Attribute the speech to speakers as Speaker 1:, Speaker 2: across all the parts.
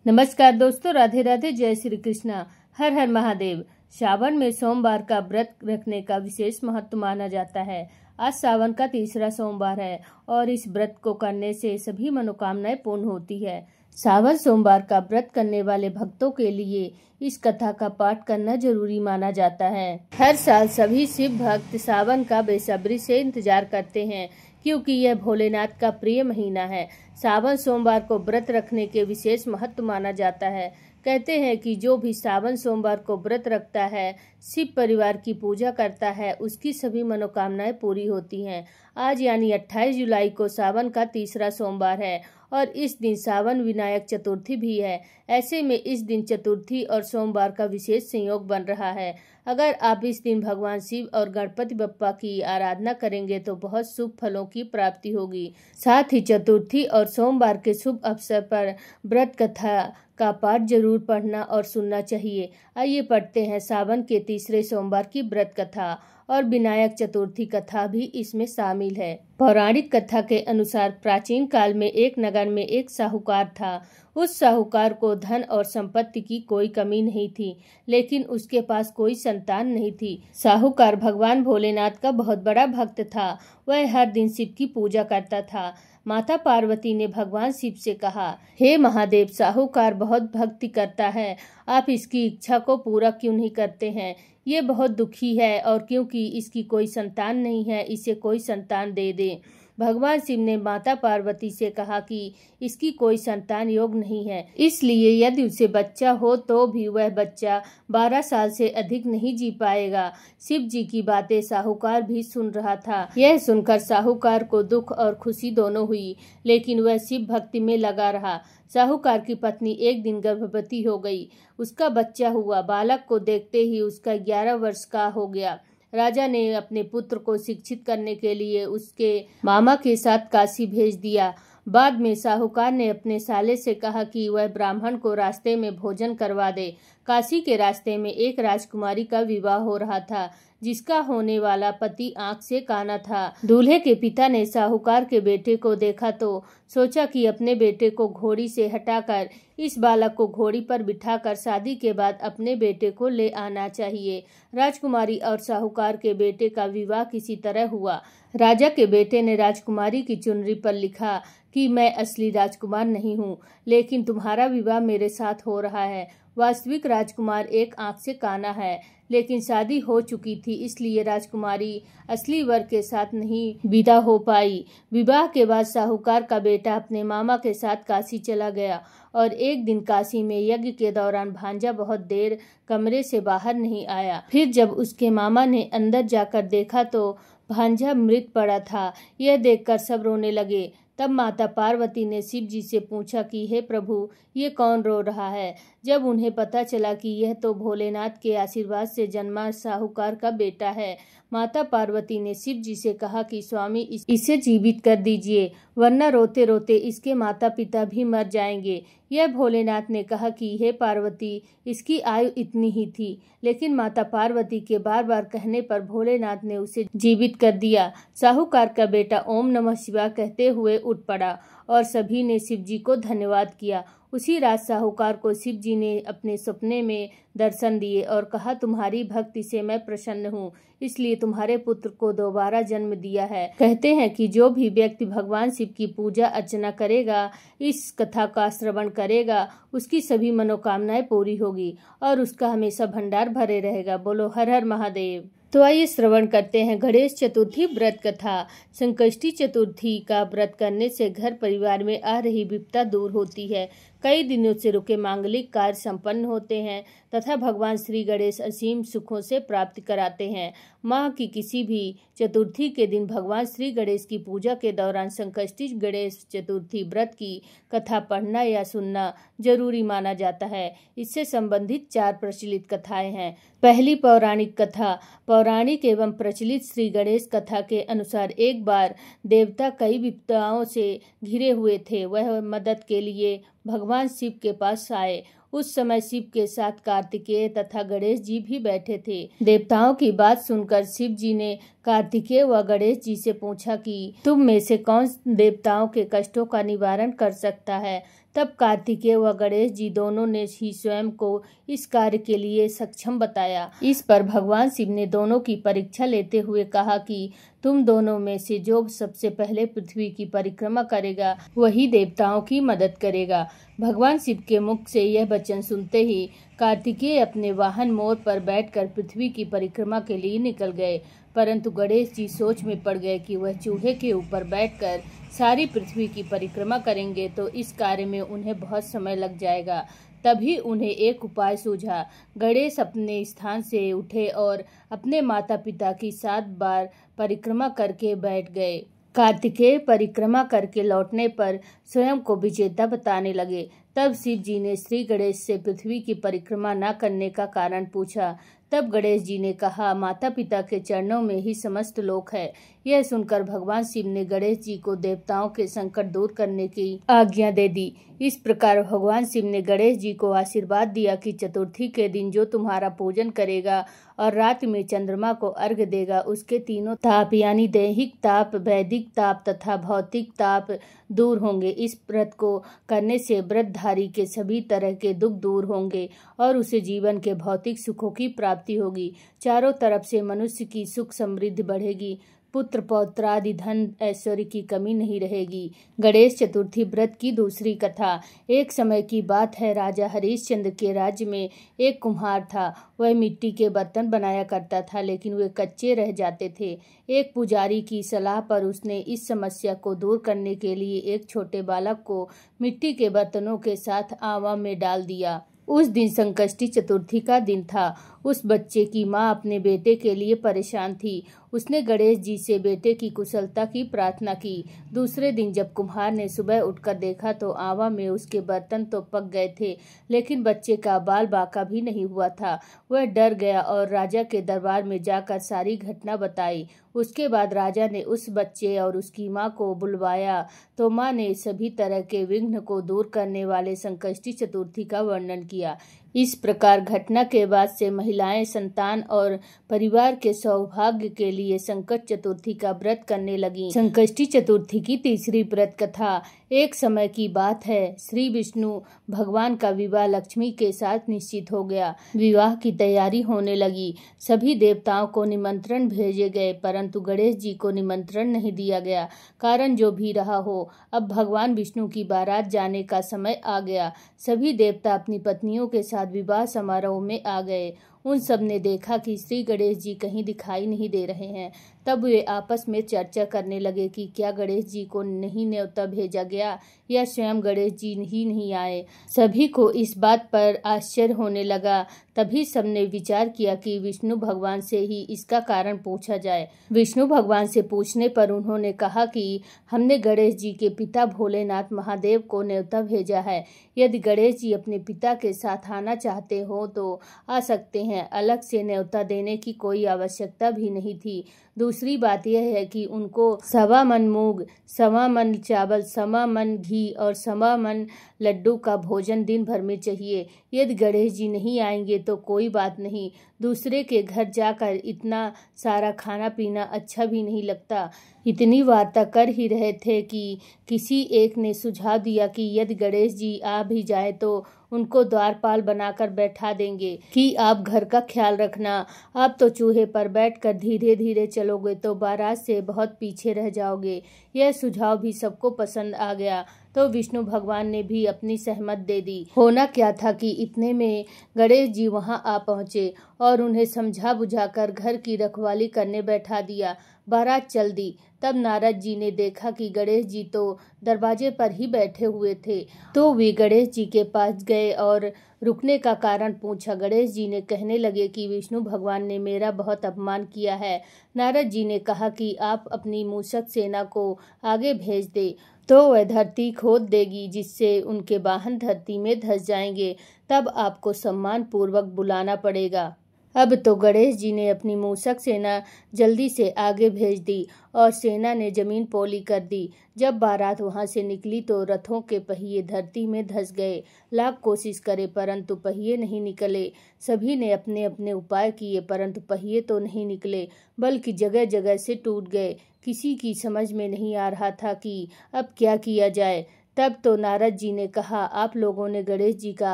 Speaker 1: नमस्कार दोस्तों, राधे राधे, जय श्री कृष्णा, हर हर महादेव। सावन में सोमवार का व्रत रखने का विशेष महत्व माना जाता है। आज सावन का तीसरा सोमवार है और इस व्रत को करने से सभी मनोकामनाएं पूर्ण होती है। सावन सोमवार का व्रत करने वाले भक्तों के लिए इस कथा का पाठ करना जरूरी माना जाता है। हर साल सभी शिव भक्त सावन का बेसब्री से इंतजार करते हैं क्योंकि यह भोलेनाथ का प्रिय महीना है। सावन सोमवार को व्रत रखने के विशेष महत्व माना जाता है। कहते हैं कि जो भी सावन सोमवार को व्रत रखता है, शिव परिवार की पूजा करता है, उसकी सभी मनोकामनाएं पूरी होती हैं। आज यानी 28 जुलाई को सावन का तीसरा सोमवार है और इस दिन सावन विनायक चतुर्थी भी है। ऐसे में इस दिन चतुर्थी और सोमवार का विशेष संयोग बन रहा है। अगर आप इस दिन भगवान शिव और गणपति बप्पा की आराधना करेंगे तो बहुत शुभ फलों की प्राप्ति होगी। साथ ही चतुर्थी और सोमवार के शुभ अवसर पर व्रत कथा का पाठ जरूर पढ़ना और सुनना चाहिए। आइए पढ़ते हैं सावन के तीसरे सोमवार की व्रत कथा और विनायक चतुर्थी कथा भी इसमें शामिल है। पौराणिक कथा के अनुसार प्राचीन काल में एक नगर में एक साहूकार था। उस साहूकार को धन और संपत्ति की कोई कमी नहीं थी, लेकिन उसके पास कोई संतान नहीं थी। साहूकार भगवान भोलेनाथ का बहुत बड़ा भक्त था। वह हर दिन शिव की पूजा करता था। माता पार्वती ने भगवान शिव से कहा, हे महादेव, साहूकार बहुत भक्ति करता है, आप इसकी इच्छा को पूरा क्यों नहीं करते हैं? ये बहुत दुखी है और क्योंकि इसकी कोई संतान नहीं है, इसे कोई संतान दे दे। भगवान शिव ने माता पार्वती से कहा कि इसकी कोई संतान योग नहीं है, इसलिए यदि उसे बच्चा हो तो भी वह बच्चा 12 साल से अधिक नहीं जी पाएगा। शिव जी की बातें साहूकार भी सुन रहा था। यह सुनकर साहूकार को दुख और खुशी दोनों हुई, लेकिन वह शिव भक्ति में लगा रहा। साहूकार की पत्नी एक दिन गर्भवती हो गई। उसका बच्चा हुआ। बालक को देखते ही उसका 11 वर्ष का हो गया। राजा ने अपने पुत्र को शिक्षित करने के लिए उसके मामा के साथ काशी भेज दिया। बाद में साहूकार ने अपने साले से कहा कि वह ब्राह्मण को रास्ते में भोजन करवा दे। काशी के रास्ते में एक राजकुमारी का विवाह हो रहा था, जिसका होने वाला पति आंख से काना था। दूल्हे के पिता ने साहूकार के बेटे को देखा तो सोचा कि अपने बेटे को घोड़ी से हटाकर इस बालक को घोड़ी पर बिठाकर शादी के बाद अपने बेटे को ले आना चाहिए। राजकुमारी और साहूकार के बेटे का विवाह किसी तरह हुआ। राजा के बेटे ने राजकुमारी की चुनरी पर लिखा कि मैं असली राजकुमार नहीं हूँ, लेकिन तुम्हारा विवाह मेरे साथ हो रहा है। वास्तविक राजकुमार एक आंख से काना है, लेकिन शादी हो चुकी थी, इसलिए राजकुमारी असली वर के साथ नहीं विदा हो पाई। विवाह के बाद साहूकार का बेटा अपने मामा के साथ काशी चला गया और एक दिन काशी में यज्ञ के दौरान भांजा बहुत देर कमरे से बाहर नहीं आया। फिर जब उसके मामा ने अंदर जाकर देखा तो भांजा मृत पड़ा था। यह देखकर सब रोने लगे। तब माता पार्वती ने शिव जी से पूछा कि हे प्रभु, ये कौन रो रहा है? जब उन्हें पता चला कि यह तो भोलेनाथ के आशीर्वाद से जन्मा साहूकार का बेटा है, माता पार्वती ने शिव जी से कहा कि स्वामी, इसे जीवित कर दीजिए, वरना रोते रोते इसके माता पिता भी मर जाएंगे। यह भोलेनाथ ने कहा कि हे पार्वती, इसकी आयु इतनी ही थी, लेकिन माता पार्वती के बार बार कहने पर भोलेनाथ ने उसे जीवित कर दिया। साहूकार का बेटा ओम नमः शिवाय कहते हुए उठ पड़ा और सभी ने शिव जी को धन्यवाद किया। उसी रात साहूकार को शिव जी ने अपने सपने में दर्शन दिए और कहा, तुम्हारी भक्ति से मैं प्रसन्न हूँ, इसलिए तुम्हारे पुत्र को दोबारा जन्म दिया है। कहते हैं कि जो भी व्यक्ति भगवान शिव की पूजा अर्चना करेगा, इस कथा का श्रवण करेगा, उसकी सभी मनोकामनाएं पूरी होगी और उसका हमेशा भंडार भरे रहेगा। बोलो हर हर महादेव। तो आइए श्रवण करते हैं गणेश चतुर्थी व्रत कथा। संकष्टी चतुर्थी का व्रत करने से घर परिवार में आ रही विपदा दूर होती है। कई दिनों से रुके मांगलिक कार्य संपन्न होते हैं तथा भगवान श्री गणेश असीम सुखों से प्राप्त कराते हैं। माह की किसी भी चतुर्थी के दिन भगवान श्री गणेश की पूजा के दौरान संकष्टी गणेश चतुर्थी व्रत की कथा पढ़ना या सुनना जरूरी माना जाता है। इससे संबंधित 4 प्रचलित कथाएं हैं। पहली पौराणिक कथा। पौराणिक एवं प्रचलित श्री गणेश कथा के अनुसार एक बार देवता कई विपदाओं से घिरे हुए थे। वह मदद के लिए भगवान शिव के पास आए। उस समय शिव के साथ कार्तिकेय तथा गणेश जी भी बैठे थे। देवताओं की बात सुनकर शिव जी ने कार्तिकेय व गणेश जी से पूछा कि तुम में से कौन देवताओं के कष्टों का निवारण कर सकता है। तब कार्तिकेय व गणेश जी दोनों ने ही स्वयं को इस कार्य के लिए सक्षम बताया। इस पर भगवान शिव ने दोनों की परीक्षा लेते हुए कहा कि तुम दोनों में से जो सबसे पहले पृथ्वी की परिक्रमा करेगा वही देवताओं की मदद करेगा। भगवान शिव के मुख से यह वचन सुनते ही कार्तिकेय अपने वाहन मोर पर बैठकर पृथ्वी की परिक्रमा के लिए निकल गए, परंतु गणेश जी सोच में पड़ गए कि वह चूहे के ऊपर बैठकर सारी पृथ्वी की परिक्रमा करेंगे तो इस कार्य में उन्हें बहुत समय लग जाएगा। तभी उन्हें एक उपाय सूझा। गणेश अपने स्थान से उठे और अपने माता पिता की 7 बार परिक्रमा करके बैठ गए। कार्तिकेय परिक्रमा करके लौटने पर स्वयं को विजेता बताने लगे। तब शिव जी ने श्री गणेश से पृथ्वी की परिक्रमा न करने का कारण पूछा। तब गणेश जी ने कहा, माता पिता के चरणों में ही समस्त लोक है। यह सुनकर भगवान शिव ने गणेश जी को देवताओं के संकट दूर करने की आज्ञा दे दी। इस प्रकार भगवान शिव ने गणेश जी को आशीर्वाद दिया कि चतुर्थी के दिन जो तुम्हारा पूजन करेगा और रात में चंद्रमा को अर्घ्य देगा उसके तीनों ताप यानी दैहिक ताप, वैदिक ताप तथा भौतिक ताप दूर होंगे। इस व्रत को करने से व्रतधारी के सभी तरह के दुख दूर होंगे और उसे जीवन के भौतिक सुखों की प्राप्ति होगी। चारों तरफ से मनुष्य की सुख समृद्धि बढ़ेगी, पुत्र पौत्रादि धन ऐश्वर्य की कमी नहीं रहेगी। गणेश चतुर्थी व्रत की दूसरी कथा। एक समय की बात है, राजा हरिश्चंद्र के राज्य में एक कुम्हार था। वह मिट्टी के बर्तन बनाया करता था, लेकिन वे कच्चे रह जाते थे। एक पुजारी की सलाह पर उसने इस समस्या को दूर करने के लिए एक छोटे बालक को मिट्टी के बर्तनों के साथ आवा में डाल दिया। उस दिन संकष्टी चतुर्थी का दिन था। उस बच्चे की माँ अपने बेटे के लिए परेशान थी। उसने गणेश जी से बेटे की कुशलता की प्रार्थना की। दूसरे दिन जब कुम्हार ने सुबह उठकर देखा तो आवा में उसके बर्तन तो पक गए थे, लेकिन बच्चे का बाल बाका भी नहीं हुआ था। वह डर गया और राजा के दरबार में जाकर सारी घटना बताई। उसके बाद राजा ने उस बच्चे और उसकी माँ को बुलवाया तो माँ ने सभी तरह के विघ्न को दूर करने वाले संकष्टी चतुर्थी का वर्णन किया। इस प्रकार घटना के बाद से महिलाएं संतान और परिवार के सौभाग्य के लिए संकट चतुर्थी का व्रत करने लगी। संकष्टी चतुर्थी की तीसरी व्रत कथा। एक समय की बात है, श्री विष्णु भगवान का विवाह लक्ष्मी के साथ निश्चित हो गया। विवाह की तैयारी होने लगी। सभी देवताओं को निमंत्रण भेजे गए, परंतु गणेश जी को निमंत्रण नहीं दिया गया। कारण जो भी रहा हो, अब भगवान विष्णु की बारात जाने का समय आ गया। सभी देवता अपनी पत्नियों के साथ विवाह समारोह में आ गए। उन सब ने देखा कि श्री गणेश जी कहीं दिखाई नहीं दे रहे हैं। तब वे आपस में चर्चा करने लगे कि क्या गणेश जी को नहीं न्योता भेजा गया या स्वयं गणेश जी ही नहीं आए। सभी को इस बात पर आश्चर्य होने लगा। तभी सबने विचार किया कि विष्णु भगवान से ही इसका कारण पूछा जाए। विष्णु भगवान से पूछने पर उन्होंने कहा कि हमने गणेश जी के पिता भोलेनाथ महादेव को न्योता भेजा है। यदि गणेश जी अपने पिता के साथ आना चाहते हो तो आ सकते हैं। अलग से न्योता देने की कोई आवश्यकता भी नहीं थी। दूसरी बात यह है कि उनको 1.25 मन मूंग, 1.25 मन चावल, 1.25 मन घी और 1.25 मन लड्डू का भोजन दिन भर में चाहिए। यदि गणेश जी नहीं आएंगे तो कोई बात नहीं, दूसरे के घर जाकर इतना सारा खाना पीना अच्छा भी नहीं लगता। इतनी वार्ता कर ही रहे थे कि किसी एक ने सुझाव दिया कि यदि गणेश जी आ भी जाए तो उनको द्वारपाल बनाकर बैठा देंगे कि आप घर का ख्याल रखना। आप तो चूहे पर बैठकर धीरे धीरे चलोगे तो बारात से बहुत पीछे रह जाओगे। यह सुझाव भी सबको पसंद आ गया तो विष्णु भगवान ने भी अपनी सहमत दे दी। होना क्या था कि इतने में गणेश जी वहां आ पहुंचे और उन्हें समझा बुझाकर घर की रखवाली करने बैठा दिया। बारात चल दी। तब नारद जी ने देखा कि गणेश जी तो दरवाजे पर ही बैठे हुए थे, तो वे गणेश जी के पास गए और रुकने का कारण पूछा। गणेश जी ने कहने लगे कि विष्णु भगवान ने मेरा बहुत अपमान किया है। नारद जी ने कहा कि आप अपनी मूषक सेना को आगे भेज दे तो वह धरती खोद देगी, जिससे उनके वाहन धरती में धंस जाएंगे। तब आपको सम्मान पूर्वक बुलाना पड़ेगा। अब तो गणेश जी ने अपनी मूषक सेना जल्दी से आगे भेज दी और सेना ने जमीन पौली कर दी। जब बारात वहां से निकली तो रथों के पहिए धरती में धंस गए। लाख कोशिश करे परंतु पहिए नहीं निकले। सभी ने अपने अपने उपाय किए परंतु पहिए तो नहीं निकले, बल्कि जगह जगह से टूट गए। किसी की समझ में नहीं आ रहा था कि अब क्या किया जाए। तब तो नारद जी ने कहा, आप लोगों ने गणेश जी का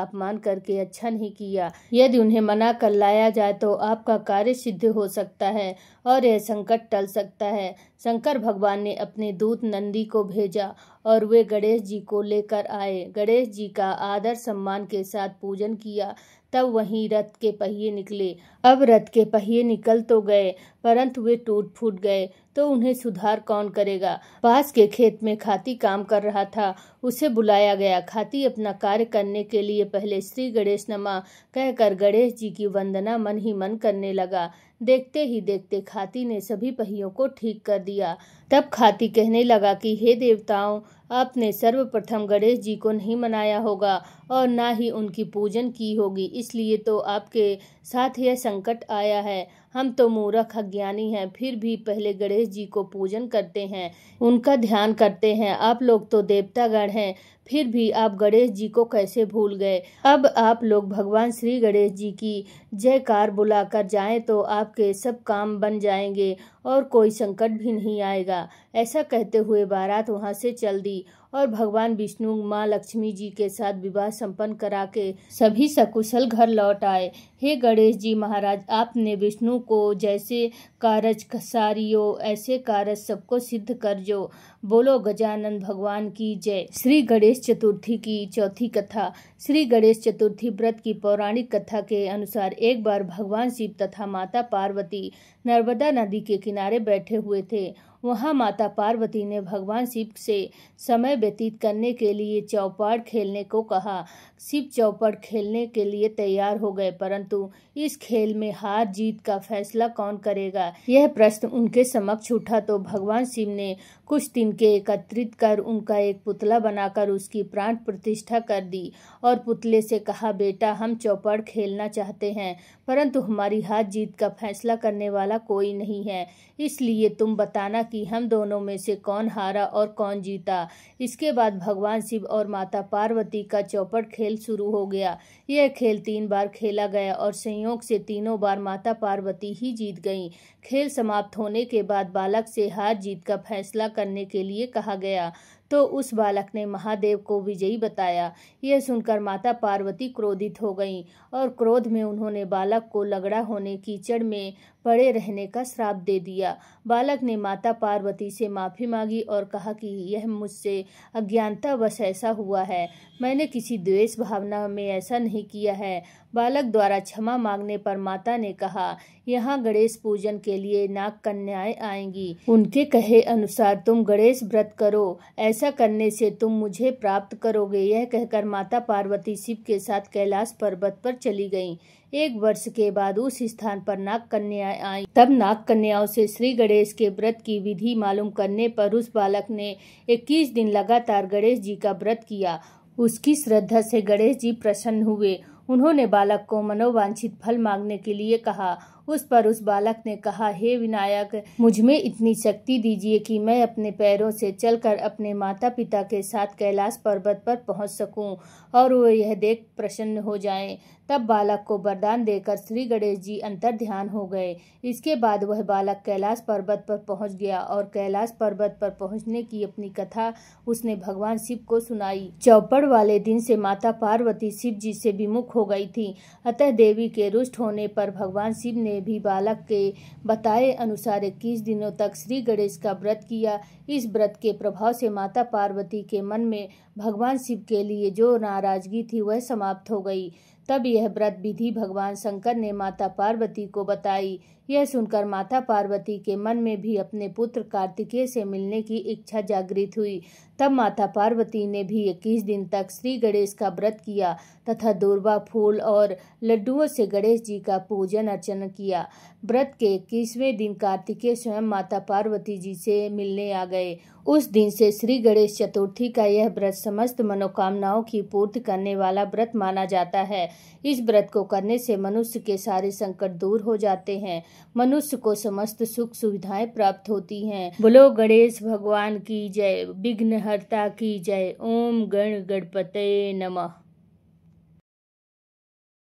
Speaker 1: अपमान करके अच्छा नहीं किया। यदि उन्हें मना कर लाया जाए तो आपका कार्य सिद्ध हो सकता है और यह संकट टल सकता है। शंकर भगवान ने अपने दूत नंदी को भेजा और वे गणेश जी को लेकर आए। गणेश जी का आदर सम्मान के साथ पूजन किया। तब वहीं रथ के पहिए निकले। अब रथ के पहिए निकल तो गए, परंतु वे टूट फूट गए, तो उन्हें सुधार कौन करेगा। पास के खेत में खाती काम कर रहा था, उसे बुलाया गया। खाती अपना कार्य करने के लिए पहले श्री गणेश नमः कहकर गणेश जी की वंदना मन ही मन करने लगा। देखते ही देखते खाती ने सभी पहियों को ठीक कर दिया। तब खाती कहने लगा कि हे देवताओं, आपने सर्वप्रथम गणेश जी को नहीं मनाया होगा और ना ही उनकी पूजन की होगी, इसलिए तो आपके साथ यह संकट आया है। हम तो मूर्ख अज्ञानी हैं, फिर भी पहले गणेश जी को पूजन करते हैं, उनका ध्यान करते हैं। आप लोग तो देवतागण हैं, फिर भी आप गणेश जी को कैसे भूल गए। अब आप लोग भगवान श्री गणेश जी की जयकार बुलाकर जाएं तो आपके सब काम बन जाएंगे और कोई संकट भी नहीं आएगा। ऐसा कहते हुए बारात वहां से चल दी और भगवान विष्णु माँ लक्ष्मी जी के साथ विवाह संपन्न करा के सभी सकुशल घर लौट आए। हे गणेश जी महाराज, आपने विष्णु को जैसे कारज सारियो ऐसे कारज सबको सिद्ध कर जो। बोलो गजानन भगवान की जय। श्री गणेश चतुर्थी की चौथी कथा। श्री गणेश चतुर्थी व्रत की पौराणिक कथा के अनुसार एक बार भगवान शिव तथा माता पार्वती नर्मदा नदी के किनारे बैठे हुए थे। वहां माता पार्वती ने भगवान शिव से समय व्यतीत करने के लिए चौपाड़ खेलने को कहा। शिव चौपड़ खेलने के लिए तैयार हो गए, परंतु इस खेल में हार जीत का फैसला कौन करेगा, यह प्रश्न उनके समक्ष उठा। तो भगवान शिव ने कुछ तिनके एकत्रित कर उनका एक पुतला बनाकर उसकी प्राण प्रतिष्ठा कर दी और पुतले से कहा, बेटा, हम चौपड़ खेलना चाहते हैं, परंतु हमारी हार जीत का फैसला करने वाला कोई नहीं है, इसलिए तुम बताना कि हम दोनों में से कौन हारा और कौन जीता। इसके बाद भगवान शिव और माता पार्वती का चौपड़ खेल शुरू हो गया। यह खेल 3 बार खेला गया और संयोग से तीनों बार माता पार्वती ही जीत गईं। खेल समाप्त होने के बाद बालक से हार जीत का फैसला करने के लिए कहा गया, तो उस बालक ने महादेव को विजयी बताया। यह सुनकर माता पार्वती क्रोधित हो गईं और क्रोध में उन्होंने बालक को लगड़ा होने कीचड़ में पड़े रहने का श्राप दे दिया। बालक ने माता पार्वती से माफी मांगी और कहा कि यह मुझसे अज्ञानतावश ऐसा हुआ है, मैंने किसी द्वेष भावना में ऐसा नहीं किया है। बालक द्वारा क्षमा मांगने पर माता ने कहा, यहाँ गणेश पूजन के लिए नाग कन्याएं आएंगी, उनके कहे अनुसार तुम गणेश व्रत करो, ऐसा करने से तुम मुझे प्राप्त करोगे। यह कहकर माता पार्वती शिव के साथ कैलाश पर्वत पर चली गईं। 1 वर्ष के बाद उस स्थान पर नाग कन्याएं आईं। तब नाग कन्याओं से श्री गणेश के व्रत की विधि मालूम करने पर उस बालक ने 21 दिन लगातार गणेश जी का व्रत किया। उसकी श्रद्धा से गणेश जी प्रसन्न हुए। उन्होंने बालक को मनोवांछित फल मांगने के लिए कहा। उस पर उस बालक ने कहा, हे विनायक, मुझमें इतनी शक्ति दीजिए कि मैं अपने पैरों से चलकर अपने माता पिता के साथ कैलाश पर्वत पर पहुंच सकूं और वो यह देख प्रसन्न हो जाएं। तब बालक को वरदान देकर श्री गणेश जी अंतर ध्यान हो गए। इसके बाद वह बालक कैलाश पर्वत पर पहुंच गया और कैलाश पर्वत पर पहुंचने की अपनी कथा उसने भगवान शिव को सुनाई। चौपड़ वाले दिन से माता पार्वती शिव जी से विमुख हो गई थी, अतः देवी के रुष्ट होने पर भगवान शिव ने भी बालक के बताए अनुसार 21 दिनों तक श्री गणेश का व्रत किया। इस व्रत के प्रभाव से माता पार्वती के मन में भगवान शिव के लिए जो नाराजगी थी वह समाप्त हो गई। तब यह व्रत विधि भगवान शंकर ने माता पार्वती को बताई। यह सुनकर माता पार्वती के मन में भी अपने पुत्र कार्तिकेय से मिलने की इच्छा जागृत हुई। तब माता पार्वती ने भी 21 दिन तक श्री गणेश का व्रत किया तथा दूर्वा, फूल और लड्डुओं से गणेश जी का पूजन अर्चना किया। व्रत के 21वें दिन कार्तिकेय स्वयं माता पार्वती जी से मिलने आ गए। उस दिन से श्री गणेश चतुर्थी का यह व्रत समस्त मनोकामनाओं की पूर्ति करने वाला व्रत माना जाता है। इस व्रत को करने से मनुष्य के सारे संकट दूर हो जाते हैं, मनुष्य को समस्त सुख सुविधाएं प्राप्त होती हैं। बोलो गणेश भगवान की जय, विघ्नहर्ता की जय। ओम गण गणपते नमः।